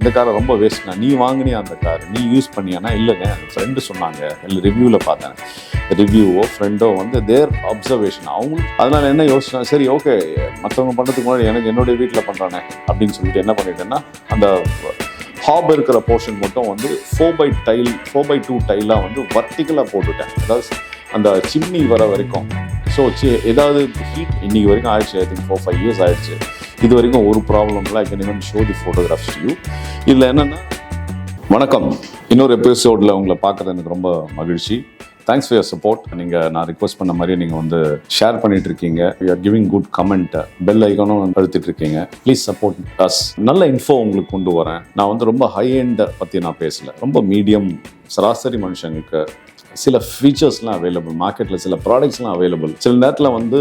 இந்த காரை ரொம்ப வேஸ்ட்ண்ணா, நீ வாங்கினியா அந்த கார், நீ யூஸ் பண்ணியானா? இல்லைங்க, என் ஃப்ரெண்டு சொன்னாங்க, இல்லை ரிவ்யூவில் பார்த்தேன். ரிவ்யூவோ ஃப்ரெண்டோ வந்து தேர் அப்சர்வேஷன் அவங்க. அதனால் என்ன யோசிச்சா, சரி ஓகே மற்றவங்க பண்ணுறதுக்கு முன்னாடி எனக்கு என்னுடைய வீட்டில் பண்ணுறானே அப்படின்னு சொல்லிட்டு என்ன பண்ணிட்டேன்னா, அந்த ஹாப் இருக்கிற போர்ஷன் மட்டும் வந்து 4x2 டைலாக வந்து வர்டிக்கலாக போட்டுவிட்டேன். அதாவது அந்த சிம்னி வர வரைக்கும். ஸோ ஏதாவது ஹீட் இன்னைக்கு வரைக்கும் ஆயிடுச்சு. ஐ திங்க் 4-5 இயர்ஸ் ஆயிடுச்சு. இது வரைக்கும் ஒரு ப்ராப்ளம் இல்லை. I can even show the photographs to you. இதில் என்னென்னா, வணக்கம், இன்னொரு எபிசோடில் உங்களை பார்க்குறது எனக்கு ரொம்ப மகிழ்ச்சி. Thanks for your support. நீங்கள் நான் ரிக்வஸ்ட் பண்ண மாதிரி நீங்கள் வந்து ஷேர் பண்ணிட்டு இருக்கீங்க. You are giving good comment. Bell ஐக்கானும் அழுத்திட்டு இருக்கீங்க. Please support us. நல்ல இன்ஃபோ உங்களுக்கு கொண்டு வரேன். நான் வந்து ரொம்ப ஹை எண்டை பற்றி நான் பேசலை. ரொம்ப மீடியம் சராசரி மனுஷங்களுக்கு சில ஃபீச்சர்ஸ்லாம் அவைலபிள். மார்க்கெட்டில் சில ப்ராடக்ட்ஸ்லாம் அவைலபிள். சில நேரத்தில் வந்து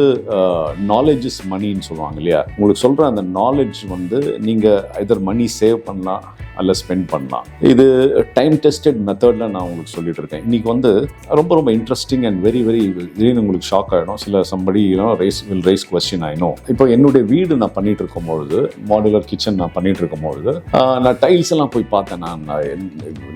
நாலேஜ் இஸ் மணின்னு சொல்லுவாங்க இல்லையா? உங்களுக்கு சொல்கிற அந்த நாலேஜ் வந்து நீங்கள் ஐதர் மணி சேவ் பண்ணலாம் அல்ல ஸ்பெண்ட் பண்ணலாம். இது டைம் டெஸ்டட் மெத்தடில் நான் உங்களுக்கு சொல்லிட்டு இருக்கேன். இன்றைக்கி வந்து ரொம்ப ரொம்ப இன்ட்ரெஸ்டிங் அண்ட் வெரி திடீர்னு உங்களுக்கு ஷாக் ஆகிடும். சம்படி ரைஸ் கொஸ்டின் ஆயிடும். இப்போ என்னுடைய வீடு நான் பண்ணிட்டு இருக்கும்பொழுது, மாடுலர் கிச்சன் நான் பண்ணிட்டு இருக்கும்பொழுது, நான் டைல்ஸ் எல்லாம் போய் பார்த்தேன்.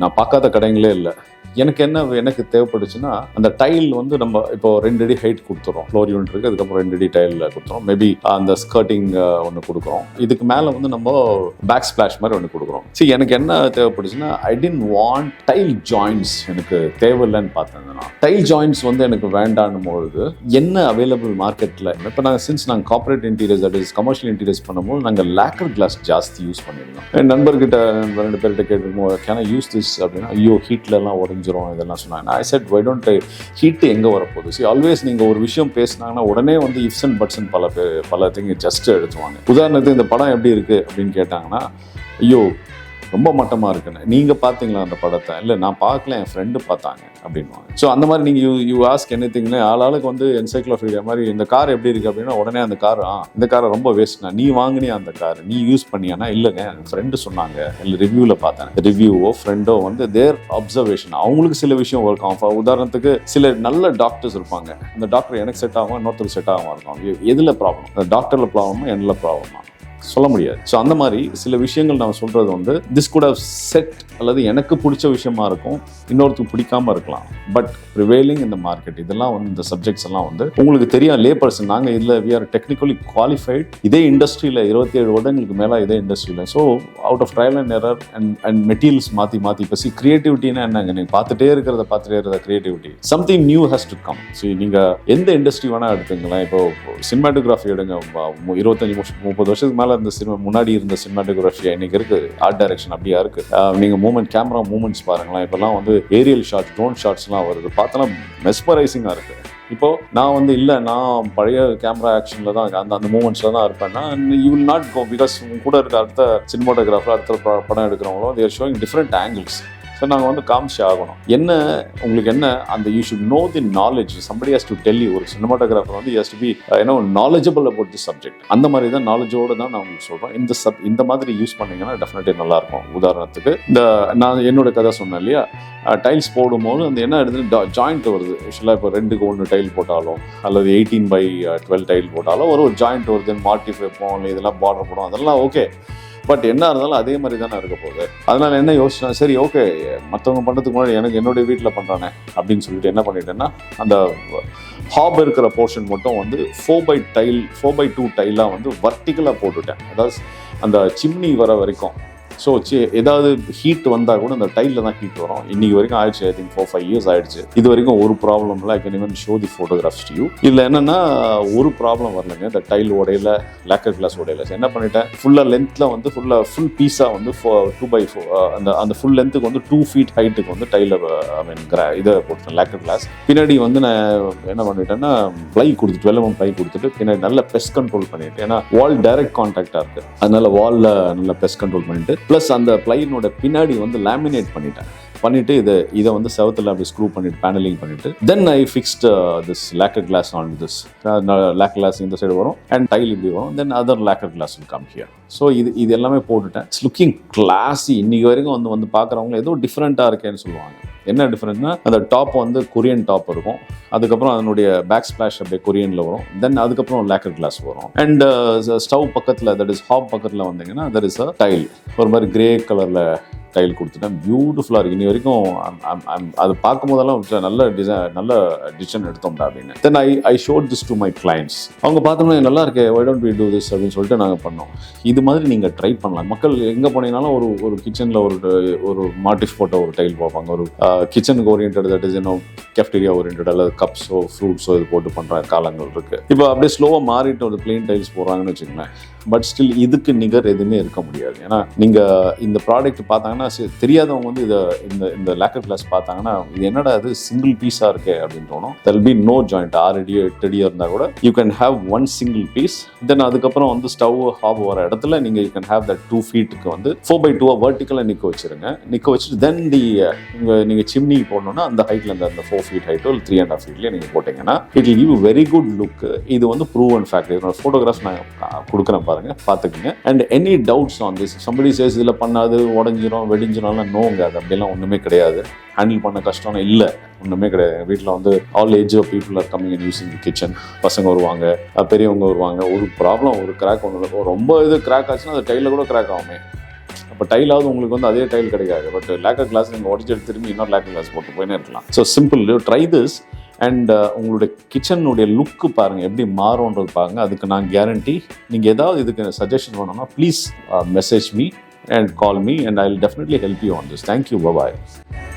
நான் பார்க்காத கடைங்களே இல்லை. எனக்கு தேவைப்படுச்சுன்னா, அந்த டைல் வந்து நம்ம இப்போ 2 அடி ஹைட் கொடுத்துறோம். ஃப்ளோர் யூனிட் இருக்குது, அதுக்கப்புறம் 2 அடி டைல் கொடுத்துறோம். மேபி அந்த ஸ்கர்ட்டிங் ஒன்று கொடுக்குறோம். இதுக்கு மேலே வந்து நம்ம பேக் ஸ்பிளாஷ் மாதிரி ஒன்று கொடுக்குறோம். சரி, எனக்கு என்ன தேவைப்படுச்சுன்னா, ஐ டென்ட் வாண்ட் டைல் ஜாயின்ட்ஸ். எனக்கு தேவையில்லைன்னு பார்த்தேன். டைல் ஜாயின்ட்ஸ் வந்து எனக்கு வேண்டான்னும் பொழுது என்ன அவைலபிள் மார்க்கெட்டில். இப்போ நாங்கள் corporate interiors, that is commercial interiors பண்ணும்போது நாங்கள் லேக்கர் கிளாஸ் ஜாஸ்தி யூஸ் பண்ணியிருந்தோம். என் நண்பர்கிட்ட 2 பேர்கிட்ட கேட்டுருக்கோம், கேன் ஐ யூஸ் திஸ் அப்படின்னா, ஐயோ ஹீட்லலாம் உடஞ்சிரும் இதெல்லாம் சொன்னாங்க. I said why don't heat எங்கே வரப்போகுது? சி ஆல்வேஸ் நீங்கள் ஒரு விஷயம் பேசினாங்கன்னா உடனே வந்து இஃப்ஸ் அண்ட் பட்ஸ் பல திங் ஜஸ்ட் எடுத்துவாங்க. உதாரணத்துக்கு இந்த படம் எப்படி இருக்குது அப்படின்னு கேட்டாங்கன்னா, ஐயோ ரொம்ப மட்டமாக இருக்குன்னு. நீங்கள் பார்த்தீங்களா அந்த படத்தை? இல்லை நான் பார்க்கல, என் ஃப்ரெண்டு பார்த்தாங்க அப்படின்வாங்க. ஸோ அந்த மாதிரி நீங்கள் யூ ஆஸ்க் எனி திங்னு ஆளுக்கு வந்து என்சைக்ளோபீடியா மாதிரி இந்த கார் எப்படி இருக்குது அப்படின்னா, உடனே அந்த கார் இந்த காரை ரொம்ப வேஸ்ட்ண்ணா, நீ வாங்கினியா அந்த கார், நீ யூஸ் பண்ணியானா? இல்லைங்க, என் ஃப்ரெண்டு சொன்னாங்க, இல்லை ரிவ்யூவில் பார்த்தேன். ரிவ்யூவோ ஃப்ரெண்டோ வந்து தேர் அப்சர்வேஷன் அவங்களுக்கு சில விஷயம் ஒர்க் ஆகும். உதாரணத்துக்கு சில நல்ல டாக்டர்ஸ் இருப்பாங்க. அந்த டாக்டர் எனக்கு செட் ஆகும், இன்னொருத்தருக்கு செட் ஆகாமல் இருக்கும். எதில் ப்ராப்ளம்? அந்த டாக்டரில் ப்ராப்ளமா என்னில் ப்ராப்ளமா சொல்ல முடியாது. ஸோ அந்த மாதிரி சில விஷயங்கள் நான் சொல்கிறது வந்து திஸ் குட் ஹவ் செட், அல்லது எனக்கு பிடிச்ச விஷயமா இருக்கும், இன்னொருத்துக்கு பிடிக்காம இருக்கலாம். பட் ப்ரிவேலிங் இந்த மார்க்கெட், இதெல்லாம் வந்து இந்த சப்ஜெக்ட்ஸ் எல்லாம் வந்து உங்களுக்கு தெரியும். லே பர்சன் நாங்கள் இதில் வி ஆர் டெக்னிக்கலி குவாலிஃபைட். இதே இண்டஸ்ட்ரியில் 27 வருடங்களுக்கு மேலே இதே இண்டஸ்ட்ரியில். So out of trial and error and materials மாற்றி இப்போ கிரியேட்டிவிட்டினா என்னங்க? நீங்கள் பார்த்துட்டே இருக்கிறத creativity, something new has to come. So நீங்கள் எந்த இண்டஸ்ட்ரி வேணால் எடுத்துங்களேன். இப்போ சினிமாட்டோகிராஃபி எடுங்க. 25-30 வருஷத்துக்கு மேலே இருந்த முன்னாடி இருந்த சினிமாட்டோகிராஃபியா இன்னைக்கு இருக்கு. ஆர்ட் டைரக்ஷன் அப்படியா இருக்கு. நீங்க மூமெண்ட், கேமரா மூமெண்ட்ஸ் பாருங்களேன். இப்பெல்லாம் வந்து ஏரியல் ஷாட்ஸ், ட்ரோன் ஷாட்ஸ்லாம் வருது. பார்த்தோன்னா மெஸ்மரைசிங்காக இருக்கு. இப்போ நான் வந்து இல்லை, நான் பழைய கேமரா ஆக்ஷனில் தான் அந்த மூமெண்ட்ஸில் தான் இருப்பேன்னா, you will not go. Because கூட இருக்க அடுத்த சினிமாட்டோகிராஃபர், அடுத்த படம் எடுக்கிறவங்களோ there showing different angles. So நாங்கள் வந்து காமிச்சு ஆகணும். என்ன உங்களுக்கு என்ன அந்த you should know the knowledge. Somebody has to tell you. ஒரு சினிமாட்டோகிராஃபர் வந்து has to be knowledgeable about the subject. அந்த மாதிரி தான் நாலேஜோடு தான் நான் உங்களுக்கு சொல்கிறேன். இந்த மாதிரி யூஸ் பண்ணிங்கன்னா டெஃபினெட்லி நல்லாயிருக்கும். உதாரணத்துக்கு நான் என்னோட கதை சொன்னேன் இல்லையா, டைல்ஸ் போடும்போது அந்த என்ன எடுத்து ஜாயிண்ட் வருது. ஆக்சுவலாக இப்போ 2:1 டைல் போட்டாலும் அல்லது 18/12 டைல் போட்டாலும் ஒரு ஜாயிண்ட் வருது. மாட்டிஃப் வைப்போம், இதெல்லாம் பார்டர் போடும், அதெல்லாம் ஓகே. பட் என்ன இருந்தாலும் அதே மாதிரி தானே இருக்க போகுது. அதனால் என்ன யோசிச்சேன், சரி ஓகே மற்றவங்க பண்ணுறதுக்கு முன்னாடி எனக்கு என்னுடைய வீட்டில் பண்ணுறானே அப்படின்னு சொல்லிட்டு என்ன பண்ணிட்டேன்னா, அந்த ஹாப் இருக்கிற போர்ஷன் மட்டும் வந்து 4x2 டைலாக வந்து வர்டிக்கலாக போட்டுவிட்டேன். அதாவது அந்த சிம்னி வர வரைக்கும். ஸோ ஏதாவது ஹீட் வந்தால் கூட அந்த டைலில் தான் ஹீட் வரும். இன்னைக்கு வரைக்கும் ஆயிடுச்சு. ஐ திங்க் 4-5 இயர்ஸ் ஆயிடுச்சு. இது வரைக்கும் ஒரு ப்ராப்ளம் இல்லை. I can even show the photographs to you. இதில் என்னென்னா ஒரு ப்ராப்ளம் வரலைங்க. இந்த டைல் உடையில, லேக்கர் கிளாஸ் உடையில. என்ன பண்ணிட்டேன், ஃபுல்லாக லென்த்தில் வந்து ஃபுல் பீஸாக வந்து 2x4 அந்த ஃபுல் லென்த்துக்கு வந்து 2 feet ஹைட்டுக்கு வந்து டைலில் இதை போட்டுட்டேன், லேக்கர் கிளாஸ். பின்னாடி வந்து நான் என்ன பண்ணிட்டேன்னா, ப்ளை கொடுத்துட்டு 12mm ப்ளை கொடுத்துட்டு பின்னாடி நல்ல பெஸ்ட் கண்ட்ரோல் பண்ணிட்டு, ஏன்னா வால் டைரக்ட் கான்டாக்டாக இருக்குது, அதனால வாலில் நல்ல பெஸ்ட் கண்ட்ரோல் பண்ணிட்டு, ப்ளஸ் அந்த பிளைனோட பின்னாடி வந்து லேமினேட் பண்ணிட்டு இதை வந்து செவத்தில் அப்படி ஸ்க்ரூ பண்ணிட்டு பேனலிங் பண்ணிட்டு, then I fixed this lacquer glass on this. Lacquer glass இந்த சைடு வரும் அண்ட் டைல் இப்படி வரும். Then other lacquer glass will come here. So இது எல்லாமே போட்டுட்டேன். It's looking classy. இன்னைக்கு வரைக்கும் வந்து பார்க்குறவங்க ஏதோ டிஃப்ரெண்ட்டாக இருக்கேன்னு சொல்லுவாங்க. என்ன டிஃப்ரெண்ட்னா அந்த டாப் வந்து கொரியன் டாப் இருக்கும், அதுக்கப்புறம் அதனுடைய பேக் ஸ்பிளாஷ் அப்படியே கொரியனில் வரும், தென் அதுக்கப்புறம் லேக்கர் கிளாஸ் வரும். அண்ட் ஸ்டவ் பக்கத்தில், தட் இஸ் ஹாப் பக்கத்தில் வந்தீங்கன்னா தட் இஸ் அ டைல், ஒரு மாதிரி கிரே கலரில் டைல் கொடுத்துட்டேன். பியூட்டிஃபுல்லாக இருக்குது. இனி வரைக்கும் அது பார்க்கும் போதெல்லாம் நல்ல டிசைன், நல்ல டிசிஷன் எடுத்தோம்டா அப்படின்னு. Then I showed this to my clients. அவங்க பார்த்தோம்னா நல்லா இருக்கு, why don't we do this அப்படின்னு சொல்லிட்டு நாங்கள் பண்ணோம். இது மாதிரி நீங்கள் ட்ரை பண்ணலாம். மக்கள் எங்கே போனீங்கன்னாலும் ஒரு கிச்சனில் ஒரு மாட்டிஃப் போட்ட ஒரு டைல் பார்ப்பாங்க, ஒரு கிச்சனுக்கு ஓரியன்ட், தட் இஸ் இன்னும் கேஃப்டீரியா ஓரியன்ட் அல்லது கப்ஸோ ஃப்ரூட்ஸோ இது போட்டு பண்ணுற காலங்கள் இருக்குது. இப்போ அப்படியே ஸ்லோவாக மாறிட்டு ஒரு பிளெயின் டைல்ஸ் போடுறாங்கன்னு வச்சுக்கோங்களேன். பட் ஸ்டில் இதுக்கு நிகர் எதுவுமே இருக்க முடியாது. ஏன்னா நீங்கள் இந்த ப்ராடக்ட் பார்த்தாங்கன்னா தெரியாதவங்க வந்து இந்த லேக்கர் கிளாஸ் பார்த்தாங்கன்னா இது என்னடா அது சிங்கிள் பீஸாக இருக்கே அப்படின்னு தோணும். There be no joint. 6 அடியோ 8 அடியோ இருந்தால் கூட you can have one single piece. Then அதுக்கப்புறம் வந்து ஸ்டவ் ஹாப் வர இடத்துல நீங்கள் யூ கேன் ஹேவ் தட் 2 ஃபீட்டுக்கு வந்து 4x2 வெர்டிக்கலாக நிற்க வச்சுருங்க. நிற்க வச்சுட்டு தென் நீங்கள் சிம்னி போடணுன்னா அந்த ஹைட்டில் அந்த 4 ஃபீட் ஹைட்டோ இல்லை 3.5 ஃபீட்லேயே நீங்கள் போட்டிங்கன்னா it will give very good look. இது வந்து ப்ரூவ் அண்ட் ஃபேக்ட். இதோட ஃபோட்டோகிராஃப் நான் கொடுக்குறேன் பாருங்க, பார்த்துக்குங்க. And any doubts on this, somebody says இதில் பண்ணாது உடஞ்சிரும் வெடிஞ்சிரும், நோங்க, அது அப்படியெல்லாம் ஒன்றுமே கிடையாது. ஹேண்டில் பண்ண கஷ்டம்னா இல்லை, ஒன்றுமே கிடையாது. வீட்டில் வந்து all age of people are coming and using the kitchen. பசங்க வருவாங்க, பெரியவங்க வருவாங்க. ஒரு ப்ராப்ளம், ஒரு கிராக் ஒன்று ரொம்ப இது கிராக் ஆச்சுன்னா அது டைலில் கூட கிராக் ஆகுமே. அப்போ டைலாவது உங்களுக்கு வந்து அதே டைல் கிடைக்காது. பட் லேக்கர் கிளாஸ் நீங்கள் உடச்சி திரும்பி இன்னொரு லேக்கர் கிளாஸ் போட்டு போயினே இருக்கலாம். So simple, try this. And உங்களுடைய கிச்சனுடைய லுக்கு பாருங்கள் எப்படி மாறும்ன்றது பாருங்கள். அதுக்கு நான் கேரண்டி. நீங்கள் ஏதாவது இதுக்கு சஜஷன் வேணும்னா please message me and call me and I'll definitely help you on this. Thank you. Bye-bye.